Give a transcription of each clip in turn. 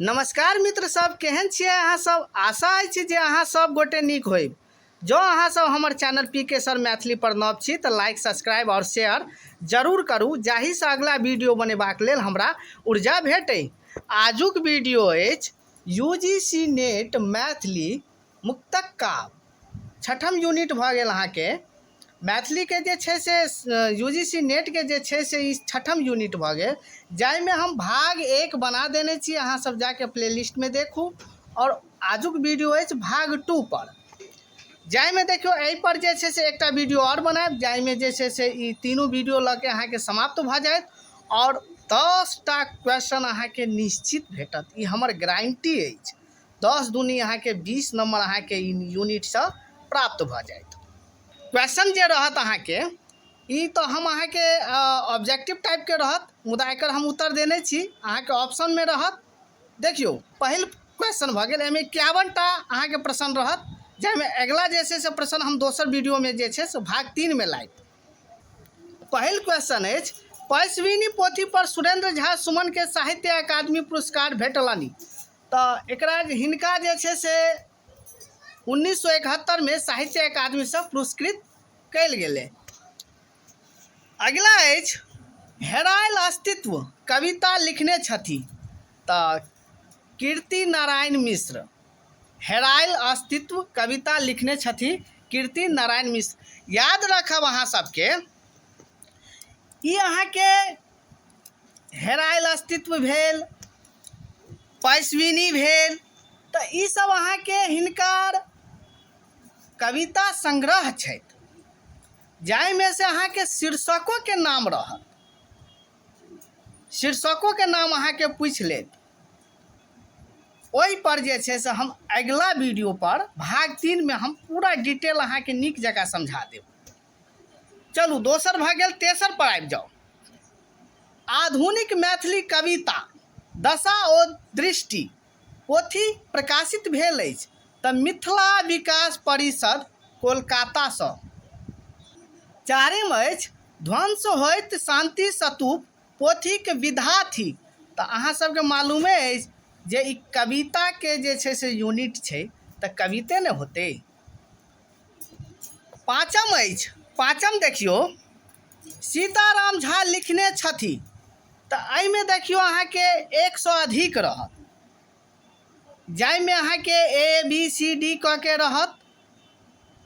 नमस्कार मित्र सब, केहन छियै अहाँ सब। आशा अछि जे अहाँ सब गोटे नीक होइब। जो अहाँ सब हमर चैनल पीके सर मैथिली पर नव छी तऽ लाइक, सब्सक्राइब और शेयर जरूर करू, जाहिसँ अगला वीडियो बनेबाक लेल हमरा ऊर्जा भेटै। आजुक वीडियो अछि यूजीसी नेट मैथिली मुक्तक काव्य छठम यूनिट भऽ गेल अहाँके। मैथिली के जे छै से यूजीसी नेट के जे छै से ई छठम यूनिट भऽ गेल, जाहिमे हम भाग 1 बना देने छी। अहाँ सब जाके प्लेलिस्ट में देखू। और आजुक वीडियो अछि भाग 2 पर, जाहिमे देखियो एहि पर जे छै से एकटा वीडियो और बनाएब, जाहिमे जे छै से ई तीनू वीडियो लऽ के अहाँके समाप्त भऽ जायत और 10टा क्वेश्चन अहाँके निश्चित भेटत। ई हमर गारंटी अछि। 10 दूनी अहाँके 20 नंबर अहाँके ई यूनिटसँ प्राप्त भऽ जायत। क्वेश्चन जे रहत अहाँके ई तो हम अहाँके ऑब्जेक्टिव टाइप के रहत, मुदा एकर हम उत्तर देने छी। अहाँके ऑप्शन में रहत, देखियो पहिल क्वेश्चन भऽ गेल। एहिमे 51टा अहाँके प्रश्न रहत, जाहिमे अगला जे छै से प्रश्न हम दोसर वीडियो में जे छै से भाग 3 में लायब। पहिल क्वेश्चन अछि, पैसविनी पोथी पर सुरेंद्र झा सुमन के साहित्य अकादमी पुरस्कार भेटलनि। तऽ एकरा हिनका जे छै से 1971 में साहित्य अकादमी से पुरस्कृत कयल गेलै। अगला अछि, हेरायल अस्तित्व कविता लिखने छथि। तऽ कीर्ति नारायण मिश्र। हेरायल अस्तित्व कविता लिखने छथि कीर्ति नारायण मिश्र। याद रखब अहाँ सबके, ई अहाँके हेरायल अस्तित्व भेल, पैसविनी भेल, तऽ ई सब अहाँके हिनकर कविता संग्रह छै, जाहिमे से अहाँके शीर्षकों के नाम रहत। शीर्षकों के नाम अहाँके पूछि लेत। ओहि पर जे छै से हम अगला वीडियो पर भाग 3 में हम पूरा डिटेल अहाँके नीक जगह समझा देब। चलू दोसर भऽ गेल। तेसर पर आबि जाओ। आधुनिक मैथिली कविता दशा ओ दृष्टि पोथी प्रकाशित भेल अछि तऽ मिथिला विकास परिषद कोलकाता सँ। चारिम अछि, ध्वंस होइत शांति स्तूप पोथी के विधा थी। तऽ अहाँ सबके मालूमे अछि जे ई कविता के जे छै से यूनिट छै, तऽ कविते ने होते। पाँचम अछि, पाँचम देखियो सीताराम झा लिखने छथि। तऽ एहिमे देखियो अहाँके 100 अधिक रहत, जाहिमे अहाँके ABCD क के रहत।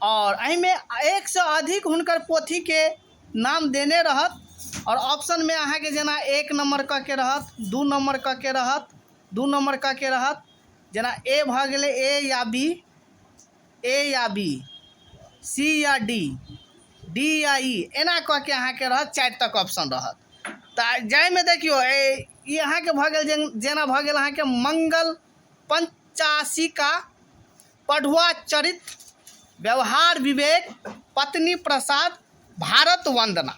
और एहिमे 100 अधिक हुनकर पोथी के नाम देने रहत। और ऑप्शन में अहाँके जेना 1 नंबर क के रहत, 2 नंबर क के रहत, 2 नंबर क के रहत, जेना A भऽ गेलै A या B, C या D, D या E, एना क के अहाँके रहत। 4 तक ऑप्शन रहत। तऽ जाहिमे देखियो ई अहाँके भऽ गेल, जेना भऽ गेल अहाँके मंगल पंचाशिका, पढ़ुआ चरित, व्यवहार विवेक, पत्नी प्रसाद, भारत वंदना।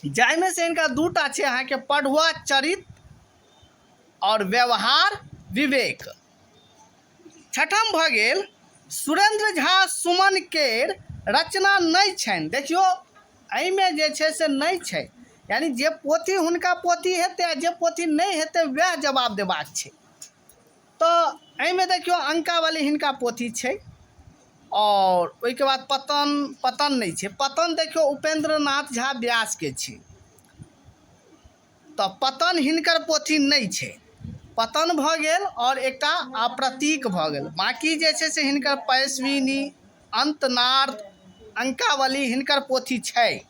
जाहिमे से इनका 2टा छै अहाँके पढ़ुआ चरित और व्यवहार विवेक। छठम भऽ गेल, सुरेंद्र झा सुमन केर रचना नहि छनि। देखियो एहिमे जे छै से नहि छै, यानी जे पोथी हुनका पोथी हेतै आ जे पोथी नहि हेतै वएह जवाब देबाक छै। तऽ एहिमे देखियो अंकावली हिनका पोथी छै। और ओहिके बाद पतन नहीं छै। पतन देखियो उपेंद्र नाथ झा व्यास के छै, तो पतन हिनकर पोथी नहीं छै। पतन भऽ गेल और एकटा अप्रतीक भऽ गेल। बाकी जे छै से हिनकर पैसविनी, अंतनाद, अंकावली हिनकर पोथी छै।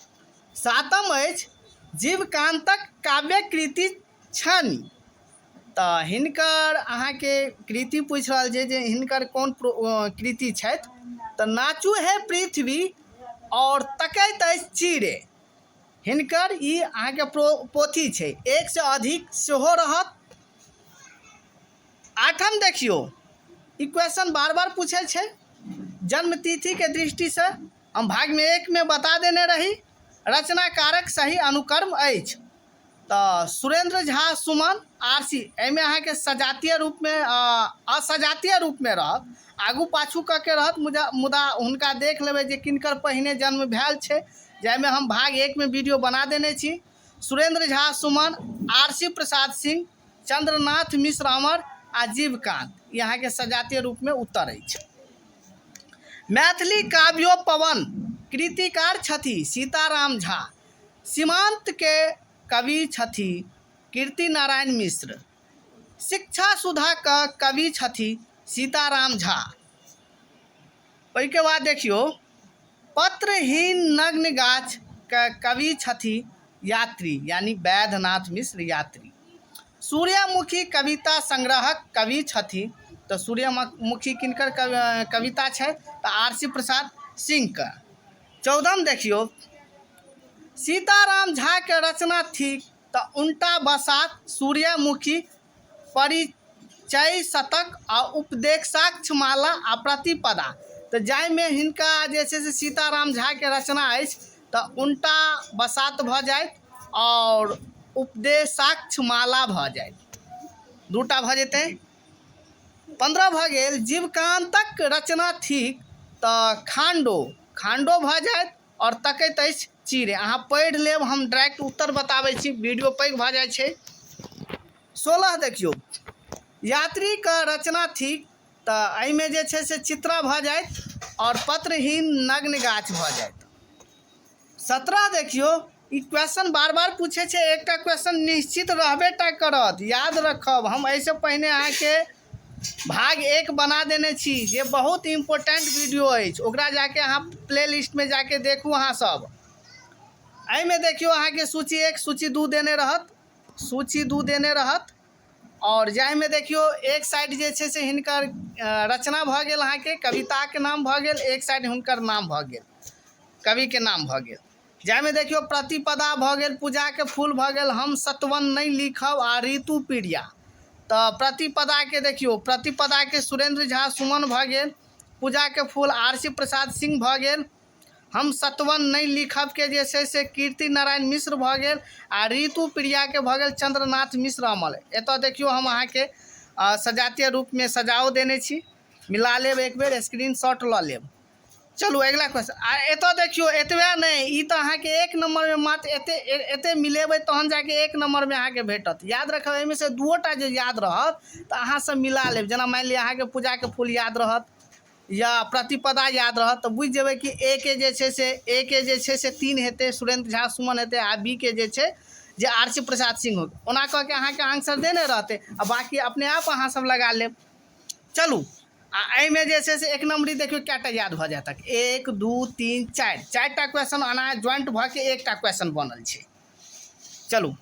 सातम अछि, जीवकांतक काव्य कृति छनि। तऽ हिनकर अहाँके कृति पूछ रहल छै जे हिनकर कोन कृति छथि। तऽ नाचू है पृथ्वी और तकैत अछि चिड़े, हिनकर ई अहाँके पोथी छै। 1 से अधिक सेहो रहत। आठम देखियो, ई क्वेश्चन बार बार पूछे छै। जन्म तिथि के दृष्टि से हम भाग में 1 में बता देने रही। रचनाकारक सही अनुक्रम अछि। तो सुरेंद्र झा सुमन RC, एहिमे अहाँके सजातीय रूप में असजातीय रूप में रहत, आगू पाछू क के रहत। मुदा हुनका देख लेबै जे किनकर पहिने जन्म भेल छै, जाहिमे हम भाग 1 में वीडियो बना देने छी। सुरेंद्र झा सुमन, RC प्रसाद सिंह, चंद्रनाथ मिश्र अमर, आ जीवकांत यहाँ के सजातीय रूप में उत्तर अछि। मैथिली काव्योपवन कृतिकार छथि सीताराम झा। सीमांत के कवि छथि कीर्ति नारायण मिश्र। शिक्षा सुधा का कवि छथि सीताराम झा। ओहिके बाद देखियो पत्रहीन नग्न गाछ का कवि छथि यात्री यानी वैद्यनाथ मिश्र यात्री। सूर्यमुखी कविता संग्रहक कवि छथि तो सूर्यमुखी किनकर कविता है तो आरसी प्रसाद सिंह का। 14 देखियो सीताराम झा के रचना थी तो उनटा बसात सूर्यमुखी परिचय शतक आ उपदेशाक्ष माला आ प्रतिपदा। तो जाहिमे हिनका जे छै से सीताराम झा के रचना अछि तो उनटा बसात भ जाए और उपदेशाक्ष माला भ जाए, दूटा भ जेतै। 15 भ गेल जीवकांतक रचना थिक तो खांडो भ जाए और तकैत अछि चिरे। अहाँ पढ़ि लेब, हम डायरेक्ट उत्तर बताबै छी, वीडियो पैघ भ जाइ छै। 16 देखियो यात्री का रचना थिक तो एहिमे जे छै से चित्रा भ जाए और पत्रहीन नग्न गाछ भ जाए। 17 देखियो ई क्वेश्चन बार बार पूछे छे, एकटा क्वेश्चन निश्चित रहबे टा करत, याद रखब। हम ऐसे पहले अहाँ के भाग 1 बना देने छी जे बहुत इम्पोर्टेंट वीडियो अछि, ओकरा जाके अहाँ प्ले लिस्ट में जाके देखू अहाँ सब। एहिमे देखियो अहाँ के सूची 1 सूची 2 देने रहत और जाहिमे देखियो एक साइड जे छै से हिनकर रचना भ गेल, अहाँ के कविता के नाम भ गेल, एक साइड हुनकर नाम भ गेल, कवि के नाम भ गेल। जाहिमे देखियो प्रतिपदा भ गेल, पूजा के फूल भ गेल हम सतवन नहीं लिखब आ ऋतु पीड़िया। तो प्रतिपदा के देखियो प्रतिपदा के सुरेंद्र झा सुमन भ गेल, पूजा के फूल आरसी प्रसाद सिंह भ गेल, हम सतवन नहीं लिखब के जे छै से कीर्ति नारायण मिश्र भ गेल आ ऋतु प्रिया के भ गेल चंद्रनाथ मिश्र अमल। एतऽ देखियो हम अहाँ के सजातीय रूप में सजाओ देने छी, मिला लेब एक बेर, स्क्रीनशॉट ल लेब। चलू अगला क्वेश्चन। आ एतऽ देखियो एतबे नहीं, ई तो अहाँ के 1 नंबर में मात्र एते मिलेबै तहन जाके 1 नंबर में अहाँ के भेटत। याद रखब, एहिमे से 2टा जो याद रहत तो अहाँ सब मिला लेब। जेना मान लिअ अहाँ के पूजा के फूल याद रहत या प्रतिपदा याद रहत तो बुझ जेबै कि ए के जे छै से 3 हेतै, सुरेंद्र झा सुमन हेतै, आ बी के जे छै जे आरसी प्रसाद सिंह हो। ओना कह के अहाँ के आंसर देने रहते आ बाकी अपने आप अहाँ सब लगा लेब। चलू आ एहिमे जे छै से 1 नंबरी देखियो कैटा याद भ जात, 1 2 3 4 4टा क्वेश्चन अना ज्वाइंट भ के एकटा क्वेश्चन बनल छै। चलू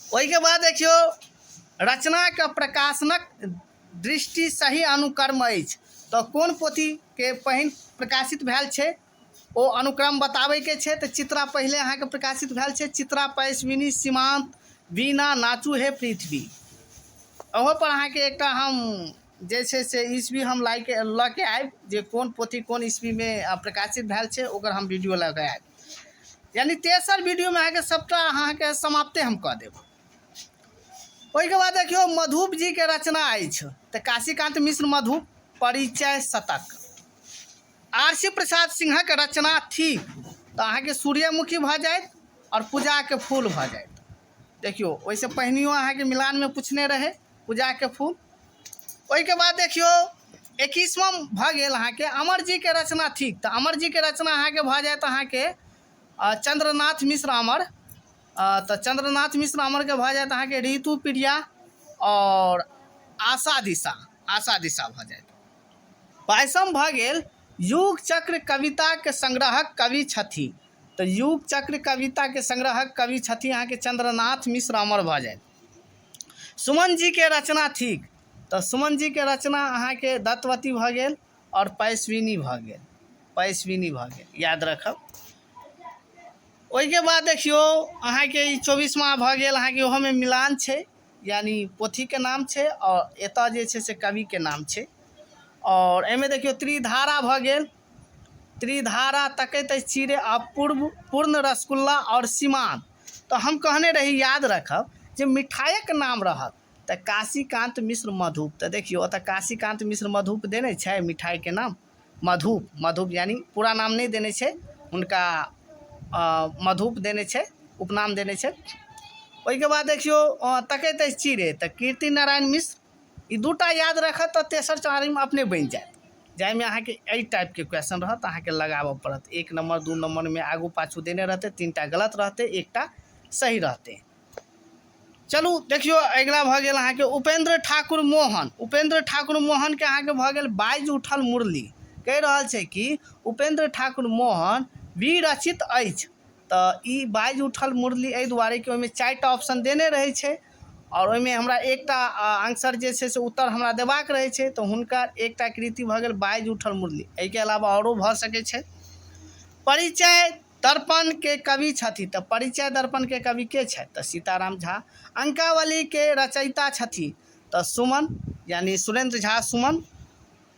ओहि के बाद देखियो रचना के प्रकाशनक दृष्टि सही अनुक्रम अछि तो कोन पोथी के पहिल प्रकाशित भेल छै ओ अनुक्रम बताबै के छै। तो चित्रा पहले अहाँ के प्रकाशित भेल छै, चित्रा पैसविनी सीमांत वीणा नाचू हे पृथ्वी। ओहो पर अहाँ के एकटा हम जे छै से ईस्वी हम ल के आयब जे कोन पोथी कोन ईस्वी में प्रकाशित भेल छै, ओकर हम वीडियो ल के आयब। यानी तेसर वीडियो में अहाँ के सबटा अहाँ के समाप्ते हम कह देब। ओहि के बाद देखियो मधुप जी के रचना अछि तो काशीकांत मिश्र मधुप परिचय शतक। आरसी प्रसाद सिंह के रचना थी तो अहाँ के सूर्यमुखी भ जाए और पूजा के फूल भ जाए। देखियो वैसे पहिनियो अहाँ के मिलान में पूछने रहे पूजा के फूल। ओहि के बाद देखियो 21वां भ गेल अहाँ के अमर जी के रचना ठीक तो अमर जी के रचना अहाँ के भ जाए अहाँ के चंद्रनाथ मिश्र अमर। तो चंद्रनाथ मिश्र अमर के भ जाए अहाँ के ऋतु प्रिया और आशा दिशा भ जाए। 22वां भ गेल युग चक्र कविता के संग्रहक कवि छथि तो युग चक्र कविता के संग्रहक कवि छथि अहाँ के चंद्रनाथ मिश्र अमर भ जाए। सुमन जी के रचना ठीक तो सुमन जी के रचना अहाँ के दत्तवती भ गेल और पैसविनी भ गेल, याद रखब। ओहि के बाद देखियो अहाँ के 24वां भ गेल अहाँ के ओहो में मिलान छै, यानी पोथी के नाम छै और एतऽ जे छै से कवि के नाम छै। और एहिमे देखियो त्रिधारा भ गेल, त्रिधारा तकैत चिरे पूर्ण रसगुल्ला और सीमांत। तो हम कहने रही याद रखब जे मिठाइक नाम रहत तो काशीकांत मिश्र मधुप। तो देखियो ओतऽ काशीकांत मिश्र मधुप देने छै मिठाई के नाम मधुप यानी पूरा नाम नहीं देने छै, उनका मधुप देने छै, उपनाम देने छै। ओहि के बाद देखियो तकैत चिरे तो कीर्ति नारायण मिश्र ई दूटा याद रखत तो तेसर चारिम अपने बन जाए, जाइमे अहाँके एहि टाइपके क्वेश्चन रहत, अहाँके लगाबऽ पड़त। 1 नंबर 2 नंबर में आगू पाछू देने रहते, 3टा गलत रहते, 1टा सही रहते। चलू देखियो अगला भऽ गेल अहाँके उपेंद्र ठाकुर मोहन। उपेंद्र ठाकुर मोहन के अहाँके भऽ गेल बाजि उठल मुरली। कहि रहल छै कि उपेंद्र ठाकुर मोहन विरचित अछि, तऽ ई बाजि उठल मुरली एहि दुआरे कि ओहिमे 4टा ऑप्शन देने रहै छै और ओहिमे हमरा एकटा आंसर जे छै से उत्तर हमरा देबाक रहै छै, तऽ हुनकर एकटा कृति भऽ गेल बाजि उठल मुरली। एहिके अलावा आओरो भऽ सकै छै। परिचय दर्पण के कवि छथि, तऽ परिचय दर्पण के कवि के छथि, तऽ सीताराम झा। अंकावली के रचयिता छथि, तऽ सुमन यानी सुरेंद्र झा सुमन।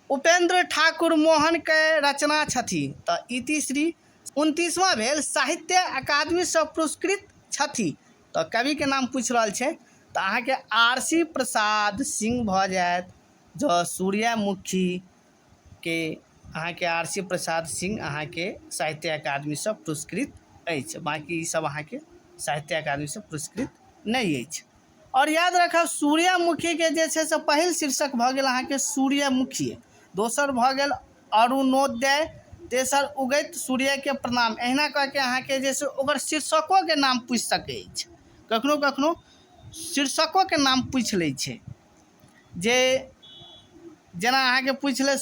उपेंद्र ठाकुर मोहन के रचना छथि, तऽ इतिश्री। 29वां भेल साहित्य अकादमी से पुरस्कृत छथि, तऽ कवि के नाम पूछ रहल छै, तऽ अहाँके RC प्रसाद सिंह भऽ जायत, जो सूर्यमुखी के अहाँके RC प्रसाद सिंह अहाँके साहित्य अकादमी से पुरस्कृत अछि। बाकी सब अहाँके साहित्य अकादमी से पुरस्कृत नहीं अछि। और याद रखब सूर्यमुखी के जे छै से पहिल शीर्षक भऽ गेल अहाँके सूर्यमुखी, दोसर भऽ गेल अरुणोदय, तेसर उगैत सूर्य के प्रणाम। एहिना कह के अहाँके जे छै ओकर शीर्षकों के नाम पूछ सकै अछि, कखनो कखनो शीर्षकों के नाम पूछ लै छै, जे जेना अहाँके पूछ ले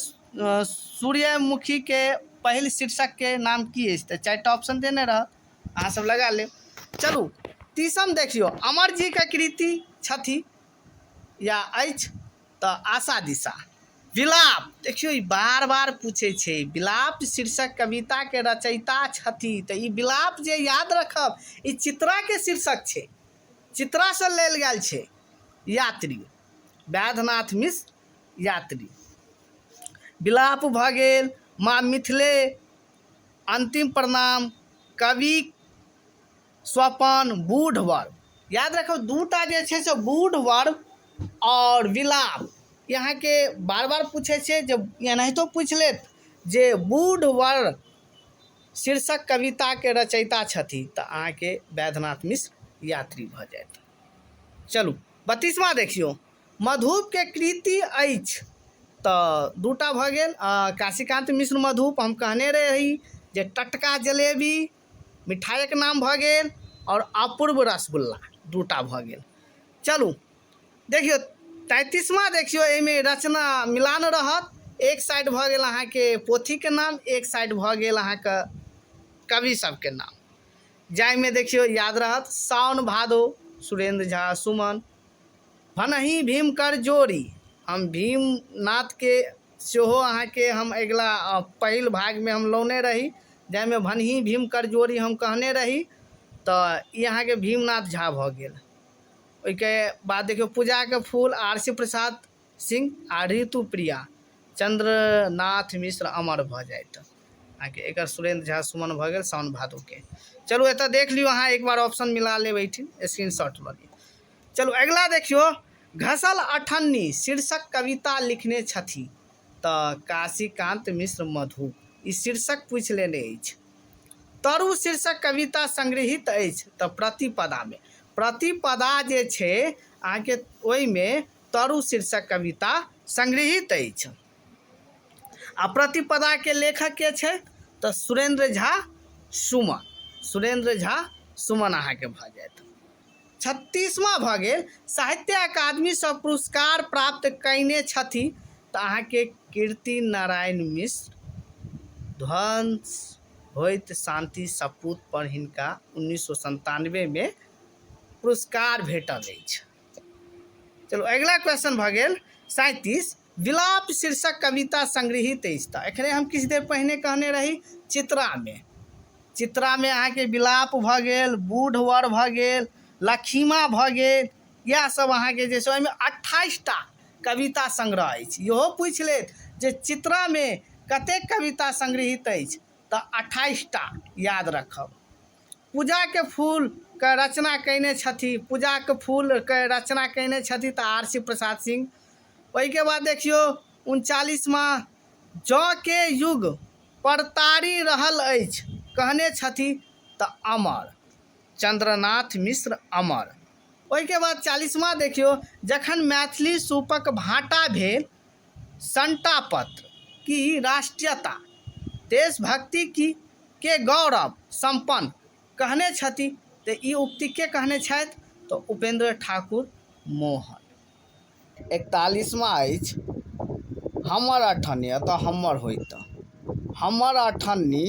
सूर्यमुखी के पहिल शीर्षक के नाम की अछि, तऽ 4टा ऑप्शन देने रहत, अहाँ सब लगा लेब। चलू तीसम देखियो अमर जी के कृति छथि या अछि, तऽ आशा दिशा। विलाप देखियो ई बार बार पूछे छै, विलाप शीर्षक कविता के रचयिता छथि, तऽ ई विलाप जे याद रखब ई चित्रा के शीर्षक छै, चित्रा से लेल गेल छै। यात्री वैद्यनाथ मिश्र यात्री। विलाप भऽ गेल माँ मिथिले, अंतिम प्रणाम, कवि स्वपन, बूढ़ वर्ग। याद रखो दूटा जे छै से बूढ़ वर्ग और विलाप यहाँ के बार बार पूछे छै, जब एनाहितो पूछ लेत जे बूढ़ वर्ग शीर्षक कविता के रचयिता छथि, तऽ अहाँके वैद्यनाथ मिश्र यात्री भऽ जायत। चलू 32वां देखियो मधुप के कृति अछि, तऽ दूटा भऽ गेल काशीकांत मिश्र मधुप, हम कहने रही जे टटका जलेबी मिठाइक नाम भऽ गेल, और अपूर्व रसगुल्ला दूटा भऽ गेल। चलू देखियो 33वां देखियो एहिमे रचना मिलान रहत, एक साइड भऽ गेल अहाँके पोथी के नाम, एक साइड भऽ गेल अहाँके कवि सबके नाम, जाहिमे देखियो याद रहत सावन भादो सुरेंद्र झा सुमन। भनहि भीम कर जोरी, हम भीमनाथ के सेहो अहाँके हम अगिला पहिल भाग में हम लौने रही, जाहिमे भनहि भीम कर जोरी हम कहने रही, तऽ ई अहाँके भीमनाथ झा भऽ गेल। ओहिके बाद देखियो पूजा के फूल RC प्रसाद सिंह आ ऋतु प्रिया चंद्रनाथ मिश्र अमर भऽ जायत, अहाँके एकर सुरेंद्र झा सुमन भऽ गेल सावन भादो के। चलू एतऽ देख लियो, अहाँ एक बार ऑप्शन मिला लेब, एहिठिन स्क्रीनशॉट लऽ लिअ। चलू अगला देखियो घसल अठन्नी शीर्षक कविता लिखने छथि, तऽ काशीकांत मिश्र मधु, ई शीर्षक पूछ लेने अछि। तरु शीर्षक कविता संग्रहित अछि, तऽ प्रतिपदा में, प्रतिपदा जे छै अहाँके ओहिमे तरु शीर्षक कविता संग्रहित अछि। आ प्रतिपदा के लेखक के छै, तऽ सुरेंद्र झा सुमन, सुरेंद्र झा सुमन अहाँके भऽ जायत। 36वां भऽ गेल साहित्य अकादमी से पुरस्कार प्राप्त कयने छथि, तऽ अहाँके कीर्ति नारायण मिश्र। ध्वंस होइत शांति सपूत पर हिनका 1997 में पुरस्कार भेटल अछि। चलो अगला क्वेश्चन भऽ गेल 37 विलाप शीर्षक कविता संग्रहित अछि, तऽ एखने हम किछु देर पहिने कहने रही चित्रा में, चित्रा में अहाँके विलाप भऽ गेल, बूढ़ वर भऽ गेल, लखीमा भऽ गेल, इएह सब अहाँके जे छै ओहिमे 28टा कविता संग्रह अछि। इहो पूछि लेत जे चित्रा में कतेक कविता संग्रहित अछि, तऽ 28टा याद रखब। पूजा के फूल के रचना कयने छथि, पूजा के फूल के रचना कयने छथि, तऽ RC प्रसाद सिंह। ओहिके बाद देखियो 39वां जौ के युग परतारी रहल अछि कहने छथि, तऽ अमर चंद्रनाथ मिश्र अमर। ओहिके बाद 40वां देखियो, जखन मैथिली सूपक भाटा भेल, संटा पत्र की राष्ट्रीयता देशभक्ति की के गौरव संपन्न कहने छथि। तऽ ई उक्ति के कहने छथि? तऽ उपेंद्र ठाकुर मोहन। 41वां अछि, हमर अठन्नी, अतः हमर होइत हमर अठन्नी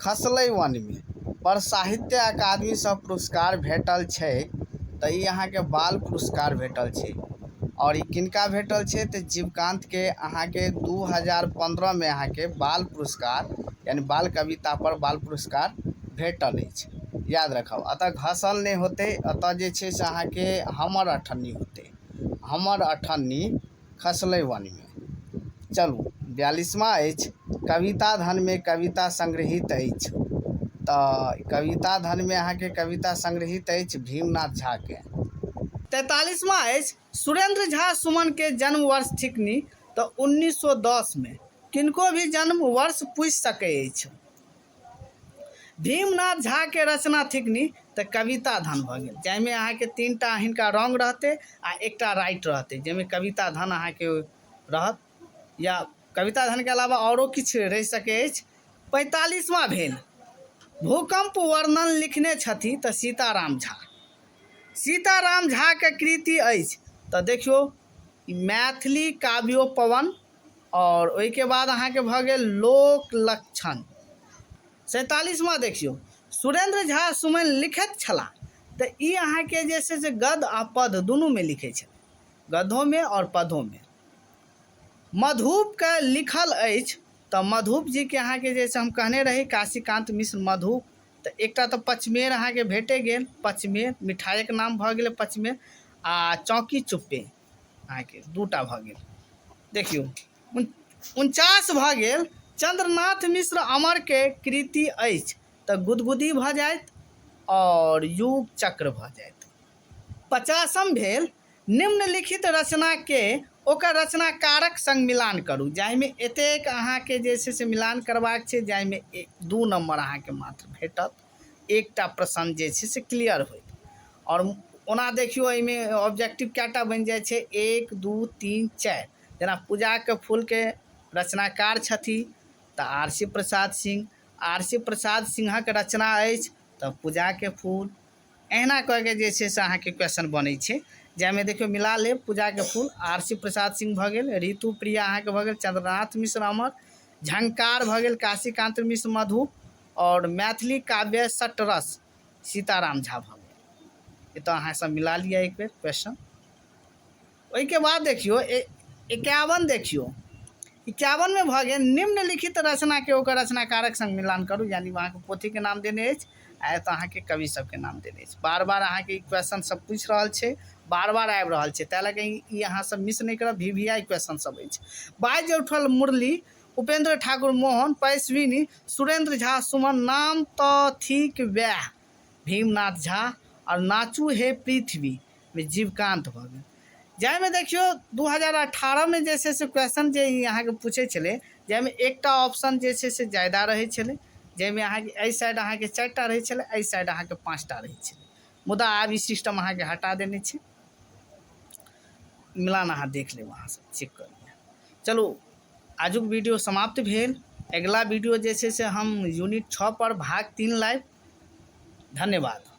खसलै वनमे, पर साहित्य अकादमीसँ पुरस्कार भेटल छै। तऽ ई अहाँके बाल पुरस्कार भेटल छै। और ई किनका भेटल छै? तऽ जीवकांत के अहाँके 2015 में अहाँके बाल पुरस्कार यानी बाल कविता पर बाल पुरस्कार भेटल अछि। याद रखब, अतः घसल नहीं होते, अतः जे छै से अहाँके हमर अठन्नी होते, हमर अठन्नी खसलै वन में। चलू 42वां अछि, कविता धन में कविता संग्रहित अछि। तऽ कविता धन में अहाँके कविता संग्रहित अछि भीमनाथ झा के। 43वां अछि, सुरेंद्र झा सुमन के जन्म वर्ष थिकनी। तऽ 1910 में किनको भी जन्म वर्ष पूछि सकै अछि। भीमनाथ झा के रचना थिकनी। तऽ कविता धन भऽ गेल, जाहिमे अहाँके 3टा हिनका रंग रहते आ एकटा राइट रहते, जाहिमे कविता धन अहाँके रहत, या कविता धन के अलावा औरो किछु रहि सकै अछि। 45वां भेल, भूकंप वर्णन लिखने छथि। तऽ सीताराम झा। सीताराम झा के कृति अछि। तऽ देखियो, मैथिली काव्योपवन, और ओहिके बाद अहाँके भऽ गेल लोक लक्षण। 47वां देखियो, सुरेंद्र झा सुमन लिखैत छलाह। तऽ ई अहाँके जे छै से गद्य आ पद दुनू में लिखै छै, गद्यों में और पदों में। मधुप के लिखल अछि। तऽ मधुप जी के अहाँके जे छै हम कहने रही, काशीकांत मिश्र मधुप। तऽ एकटा तऽ पचमेर अहाँके भेटे गेल, पचमेर मिठाइक नाम भऽ गेलै पचमेर, आ चौकी चुप्पे अहाँके 2टा भऽ गेल। देखियौ 49 भऽ गेल, चंद्रनाथ मिश्र अमर के कृति अछि। तऽ गुदगुदी भऽ जायत और युग चक्र भऽ जायत। 50म भेल, निम्नलिखित रचना के ओकर रचनाकारक संग मिलान करू, जाहिमे एतेक अहाँके जे छै से मिलान करबाक छै, जाहिमे 2 नंबर अहाँके मात्र भेटत, एकटा प्रश्न जे छै से क्लियर होइत। और ओना देखियो, एहिमे ऑब्जेक्टिव कैटा बनि जाइ छै, 1 2 3 4। जेना पूजा के फूल के रचनाकार छथि तऽ आरसी प्रसाद सिंह। आरसी प्रसाद सिंहक रचना अछि तऽ पूजा के फूल। एहिना कऽ के जे छै से अहाँके क्वेश्चन बनै छै, जाहिमे देखियो मिला लेब, पूजा के फूल आरसी प्रसाद सिंह भऽ गेल, ऋतु प्रिया अहाँके भऽ गेल चंद्रनाथ मिश्र अमर, झंकार भऽ गेल काशीकांत मिश्र मधु, और मैथिली काव्य सटरस सीताराम झा भऽ गेल। ये तो अहाँ सब मिला लिया एक बेर क्वेश्चन। ओहिके बाद देखियो 51 देखियो, 51 में भऽ गेल, निम्नलिखित रचना के ओकर रचनाकारक संग मिलान करू, यानी वहाँ के पोथी के नाम देने अछि, आ तऽ अहाँके कवि सबके नाम देने अछि। बार बार अहाँके ई क्वेश्चन सब पूछि रहल छै, बार बार आबि रहल छै, ताहि लए ई अहाँ सब मिस नहीं करब, VVI क्वेश्चन सब अछि। बाजि उठल मुरली, उपेंद्र ठाकुर मोहन, पैसविनी, सुरेंद्र झा सुमन, नाम तो ठीक वैह भीमनाथ झा, और नाचू हे पृथ्वी में जीवकांत भऽ गेल। जाहिमे देखियो 2018 में जे छै से क्वेश्चन जे अहाँके पूछे छलै, जाहिमे एकटा ऑप्शन जे छै से ज्यादा रहै छलै, जाहिमे अहाँके एहि साइड अहाँके 4टा रहै छलै, एहि साइड अहाँके 5टा रहै छलै। मुदा आब ई सिस्टम अहाँके हटा देने छै, मिलान अहाँ देख लेब, अहाँ सब चेक कर लिअ। चलू आजुक वीडियो समाप्त भेल। अगिला वीडियो जे छै से हम यूनिट 6 पर भाग 3 लाइव। धन्यवाद।